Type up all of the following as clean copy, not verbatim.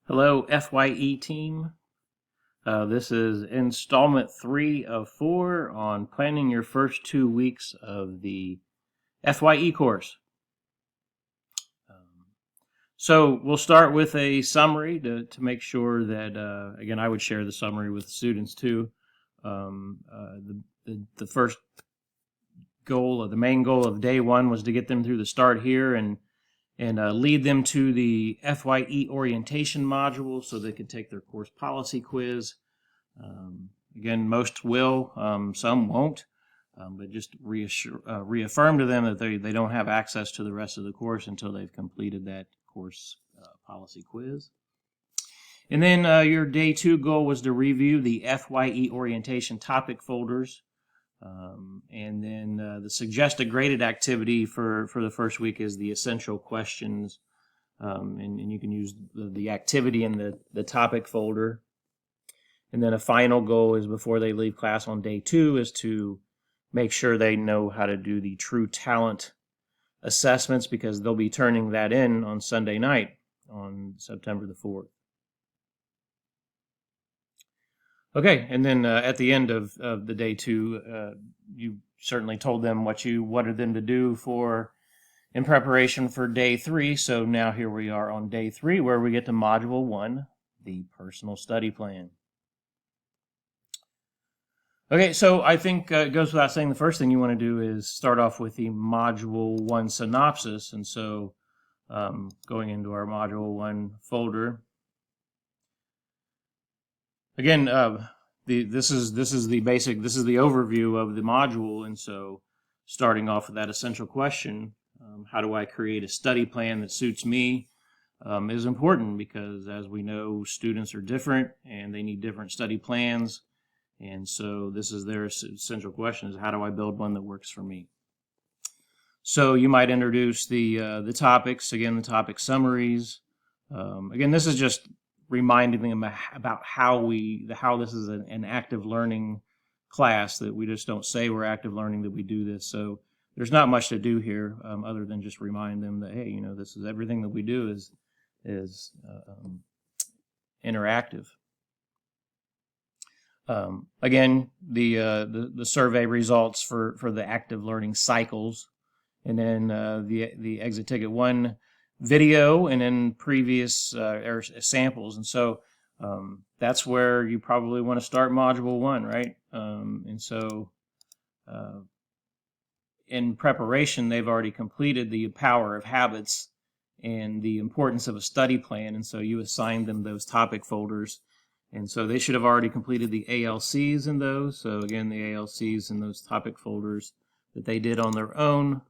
Hello, FYE team. This is installment 3 of 4 on planning your first 2 weeks of the FYE course. So we'll start with a summary to make sure that, again, I would share the summary with students too. The first goal, or the main goal of day 1 was to get them through the start here and lead them to the FYE orientation module so they could take their course policy quiz. Again, most will, some won't, but just reaffirm to them that they don't have access to the rest of the course until they've completed that course policy quiz. And then your day 2 goal was to review the FYE orientation topic folders. And then the suggested graded activity for the first week is the essential questions, and you can use the activity in the topic folder. And then a final goal is before they leave class on day 2 is to make sure they know how to do the true talent assessments, because they'll be turning that in on Sunday night on September the 4th. Okay, and then at the end of the day 2, you certainly told them what you wanted them to do in preparation for day 3. So now here we are on day 3, where we get to module 1, the personal study plan. Okay, so I think it goes without saying the first thing you want to do is start off with the module 1 synopsis. And so going into our module 1 folder. Again, this is the basic, this is the overview of the module, and so starting off with that essential question, how do I create a study plan that suits me, is important, because as we know, students are different and they need different study plans, and so this is their essential question, is how do I build one that works for me? So you might introduce the topics, again, the topic summaries. Again, this is just reminding them about how this is an active learning class, that we just don't say we're active learning, that we do this. So there's not much to do here other than just remind them that, hey, this is everything that we do is interactive. Again, the survey results for the active learning cycles, and then the exit ticket 1 video, and then previous samples. And so that's where you probably want to start module 1, right? And so in preparation, they've already completed the power of habits and the importance of a study plan, and so you assigned them those topic folders. And so they should have already completed the ALCs in those. So again, the ALCs in those topic folders that they did on their own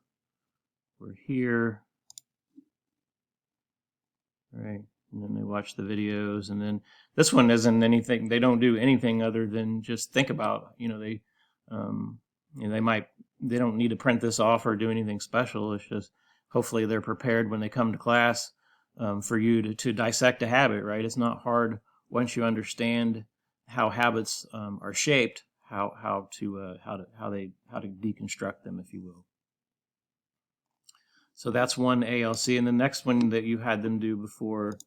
were here. Right, and then they watch the videos, and then this one isn't anything. They don't do anything other than just think about. They don't need to print this off or do anything special. It's just hopefully they're prepared when they come to class for you to dissect a habit. Right, it's not hard once you understand how habits are shaped, how to deconstruct them, if you will. So that's one ALC, and the next one that you had them do before,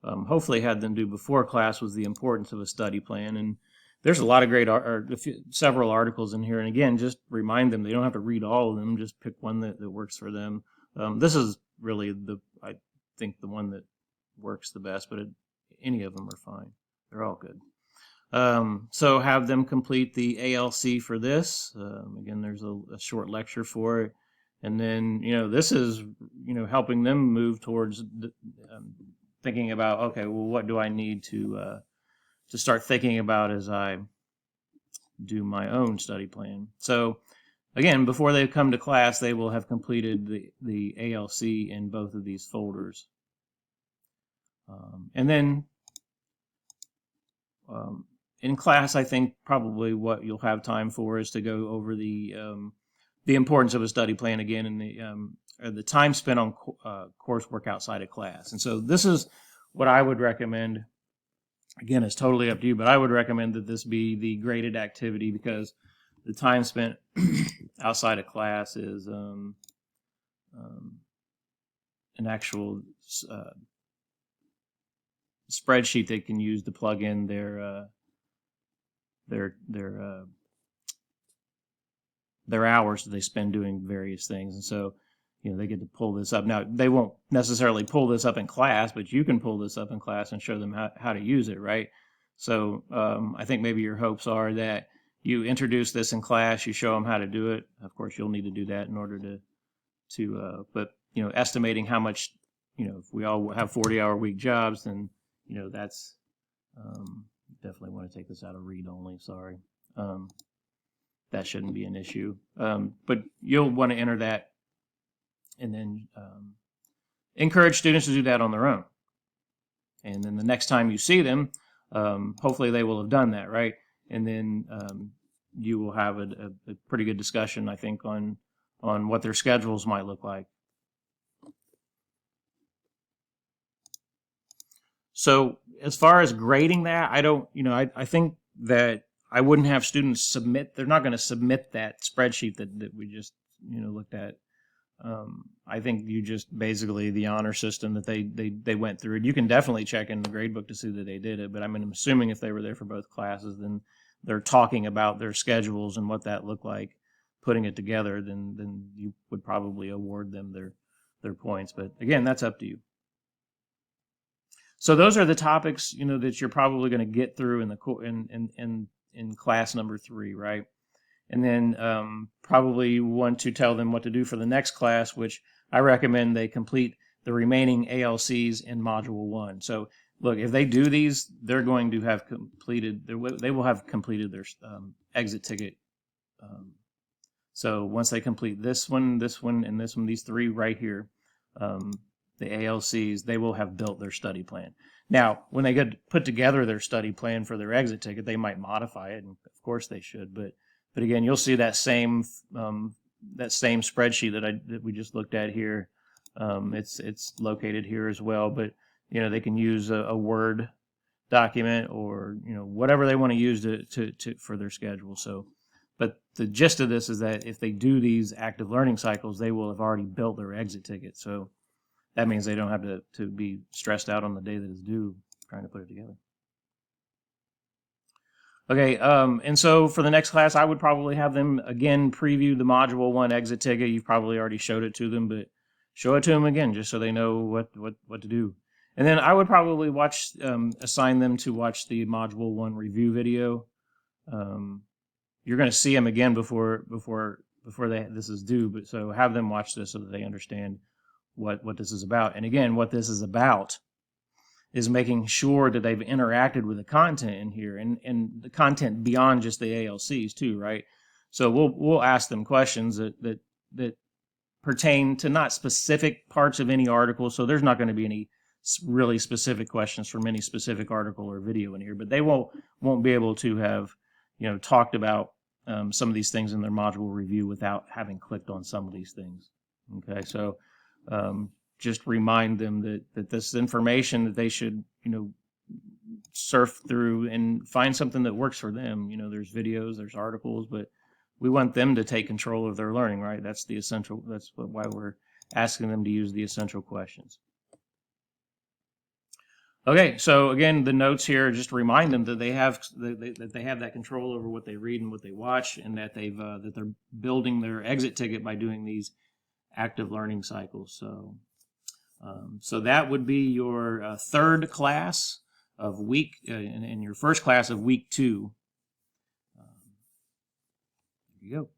hopefully had them do before class, was the importance of a study plan. And there's a lot of great, several articles in here. And again, just remind them they don't have to read all of them. Just pick one that works for them. This is really I think the one that works the best, but any of them are fine. They're all good. So have them complete the ALC for this. Again, there's a short lecture for it. And then, this is, helping them move towards thinking about, okay, well, what do I need to start thinking about as I do my own study plan? So, again, before they come to class, they will have completed the ALC in both of these folders. And then in class, I think probably what you'll have time for is to go over the importance of a study plan again, and the time spent on coursework outside of class. And so this is what I would recommend. Again, it's totally up to you, but I would recommend that this be the graded activity, because the time spent outside of class is an actual spreadsheet they can use to plug in their hours that they spend doing various things. And so, they get to pull this up. Now, they won't necessarily pull this up in class, but you can pull this up in class and show them how to use it, right? So I think maybe your hopes are that you introduce this in class, you show them how to do it. Of course, you'll need to do that in order but estimating how much, if we all have 40-hour week jobs, then, that's, definitely want to take this out of read only, sorry. That shouldn't be an issue. But you'll want to enter that and then encourage students to do that on their own. And then the next time you see them, hopefully they will have done that, right? And then you will have a pretty good discussion, I think, on what their schedules might look like. So as far as grading that, I think that I wouldn't have students submit. They're not going to submit that spreadsheet that we just, looked at. I think you just basically the honor system that they went through. You can definitely check in the gradebook to see that they did it, but I'm assuming if they were there for both classes, then they're talking about their schedules and what that looked like, putting it together, then you would probably award them their points. But again, that's up to you. So those are the topics that you're probably going to get through in class number 3, right? And then probably want to tell them what to do for the next class, which I recommend they complete the remaining ALCs in Module 1. So look, if they do these, they're going to have completed. They will have completed their exit ticket. So once they complete this one, and this one, these 3 right here, the ALCs, they will have built their study plan. Now, when they get put together their study plan for their exit ticket, they might modify it, and of course they should. But again, you'll see that same spreadsheet that we just looked at here. It's located here as well. But they can use a Word document or whatever they want to use for their schedule. So, but the gist of this is that if they do these active learning cycles, they will have already built their exit ticket. So that means they don't have to be stressed out on the day that it's due trying to put it together. Okay, and so for the next class, I would probably have them, again, preview the Module 1 exit ticket. You've probably already showed it to them, but show it to them again just so they know what to do. And then I would probably assign them to watch the Module 1 review video. You're going to see them again before this is due, but so have them watch this so that they understand what this is about. And again, what this is about is making sure that they've interacted with the content in here and the content beyond just the ALCs too, right? So we'll ask them questions that pertain to not specific parts of any article. So there's not going to be any really specific questions from any specific article or video in here, but they won't be able to have talked about some of these things in their module review without having clicked on some of these things. Okay, so just remind them that this information that they should surf through and find something that works for them. There's videos, there's articles, but we want them to take control of their learning, right? That's the essential. That's why we're asking them to use the essential questions. Okay, so again, the notes here just remind them that they have that control over what they read and what they watch, and that they're building their exit ticket by doing these active learning cycles. So that would be your third class of week, and your first class of week 2. There you go.